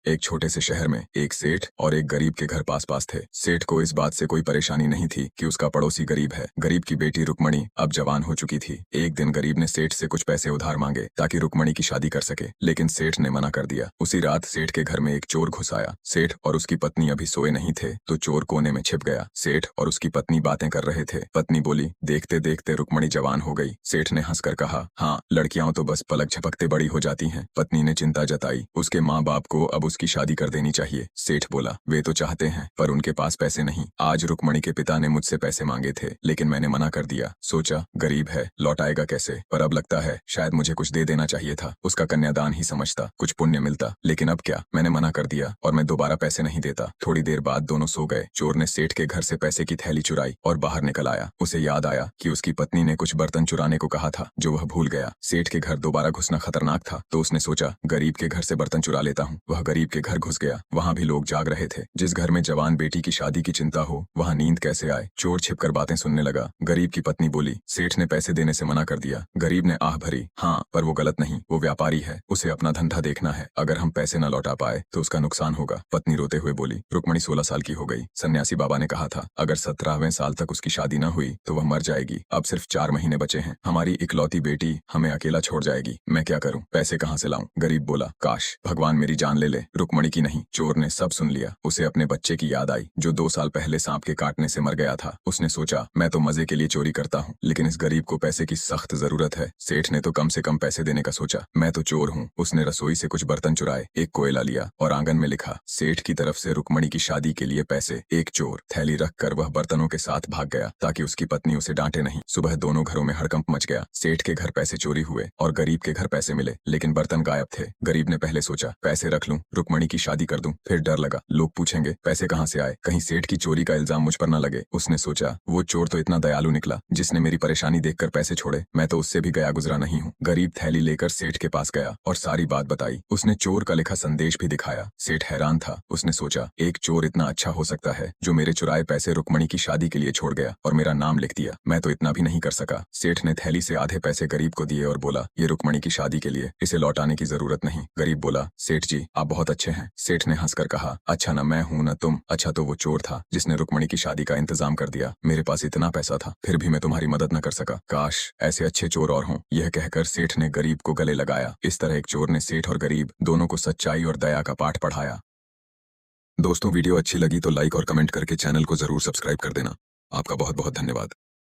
एक छोटे से शहर में एक सेठ और एक गरीब के घर पास पास थे। सेठ को इस बात से कोई परेशानी नहीं थी कि उसका पड़ोसी गरीब है। गरीब की बेटी रुक्मणी अब जवान हो चुकी थी। एक दिन गरीब ने सेठ से कुछ पैसे उधार मांगे ताकि रुक्मणी की शादी कर सके, लेकिन सेठ ने मना कर दिया। उसी रात सेठ के घर में एक चोर घुस आया। सेठ और उसकी पत्नी अभी सोए नहीं थे तो चोर कोने में छिप गया। सेठ और उसकी पत्नी बातें कर रहे थे। पत्नी बोली, देखते देखते रुक्मणी जवान हो गई। सेठ ने हंसकर कहा, हाँ, लड़कियां तो बस पलक झपकते बड़ी हो जाती हैं। पत्नी ने चिंता जताई, उसके माँ बाप को अब उसकी शादी कर देनी चाहिए। सेठ बोला, वे तो चाहते हैं पर उनके पास पैसे नहीं। आज रुक्मणी के पिता ने मुझसे पैसे मांगे थे लेकिन मैंने मना कर दिया। सोचा गरीब है, लौटाएगा कैसे, पर अब लगता है शायद मुझे कुछ दे देना चाहिए था। उसका कन्यादान ही समझता, कुछ पुण्य मिलता, लेकिन अब क्या, मैंने मना कर दिया और मैं दोबारा पैसे नहीं देता। थोड़ी देर बाद दोनों सो गए। चोर ने सेठ के घर से पैसे की थैली चुराई और बाहर निकल आया। उसे याद आया कि उसकी पत्नी ने कुछ बर्तन चुराने को कहा था जो वह भूल गया। सेठ के घर दोबारा घुसना खतरनाक था तो उसने सोचा गरीब के घर से बर्तन चुरा लेता हूँ। वह गरीब के घर घुस गया। वहाँ भी लोग जाग रहे थे। जिस घर में जवान बेटी की शादी की चिंता हो वहाँ नींद कैसे आए। चोर छिपकर बातें सुनने लगा। गरीब की पत्नी बोली, सेठ ने पैसे देने से मना कर दिया। गरीब ने आह भरी, हाँ, पर वो गलत नहीं, वो व्यापारी है, उसे अपना धंधा देखना है। अगर हम पैसे न लौटा पाए तो उसका नुकसान होगा। पत्नी रोते हुए बोली, रुक्मणी 16 साल की हो गई। सन्यासी बाबा ने कहा था अगर 17वें साल तक उसकी शादी न हुई तो वह मर जाएगी। अब सिर्फ 4 महीने बचे हैं। हमारी इकलौती बेटी हमें अकेला छोड़ जाएगी। मैं क्या करूं, पैसे कहाँ से लाऊं? गरीब बोला, काश भगवान मेरी जान ले ले, रुक्मणी की नहीं। चोर ने सब सुन लिया। उसे अपने बच्चे की याद आई जो 2 साल पहले सांप के काटने से मर गया था। उसने सोचा मैं तो मजे के लिए चोरी करता हूँ लेकिन इस गरीब को पैसे की सख्त जरूरत है। सेठ ने तो कम से कम पैसे देने का सोचा। मैं तो चोर हूँ। उसने रसोई से कुछ बर्तन चुराए, एक कोयला लिया और आंगन में लिखा, सेठ की तरफ से रुक्मणी की शादी के लिए पैसे, एक चोर। थैली रखकर वह बर्तनों के साथ भाग गया ताकि उसकी पत्नी उसे डांटे नहीं। सुबह दोनों घरों में हड़कंप मच गया। सेठ के घर पैसे चोरी हुए और गरीब के घर पैसे मिले लेकिन बर्तन गायब थे। गरीब ने पहले सोचा पैसे रख लूं, रुक्मणी की शादी कर दूं। फिर डर लगा, लोग पूछेंगे पैसे कहाँ से आए, कहीं सेठ की चोरी का इल्जाम मुझ पर न लगे। उसने सोचा वो चोर तो इतना दयालु निकला जिसने मेरी परेशानी देखकर पैसे छोड़े। मैं तो उससे भी गया गुजरा नहीं हूँ। गरीब थैली लेकर सेठ के पास गया और सारी बात बताई। उसने चोर का लिखा संदेश भी दिखाया। सेठ हैरान था। उसने सोचा एक चोर इतना अच्छा हो सकता है जो मेरे चुराए पैसे रुक्मणी की शादी के लिए छोड़ गया और मेरा नाम लिख दिया। मैं तो इतना भी नहीं कर सका। सेठ ने थैली से आधे पैसे गरीब को दिए और बोला, ये रुक्मणी की शादी के लिए, इसे लौटाने की जरूरत नहीं। गरीब बोला, सेठ जी आप बहुत अच्छे हैं। सेठ ने हंसकर कहा, अच्छा न मैं हूं न तुम, अच्छा तो वो चोर था जिसने रुक्मणी की शादी का इंतजाम कर दिया। मेरे पास इतना पैसा था फिर भी मैं तुम्हारी मदद न कर सका। काश ऐसे अच्छे चोर और हों। यह कहकर सेठ ने गरीब को गले लगाया। इस तरह एक चोर ने सेठ और गरीब दोनों को सच्चाई और दया का पाठ पढ़ाया। दोस्तों वीडियो अच्छी लगी तो लाइक और कमेंट करके चैनल को जरूर सब्सक्राइब कर देना। आपका बहुत बहुत धन्यवाद।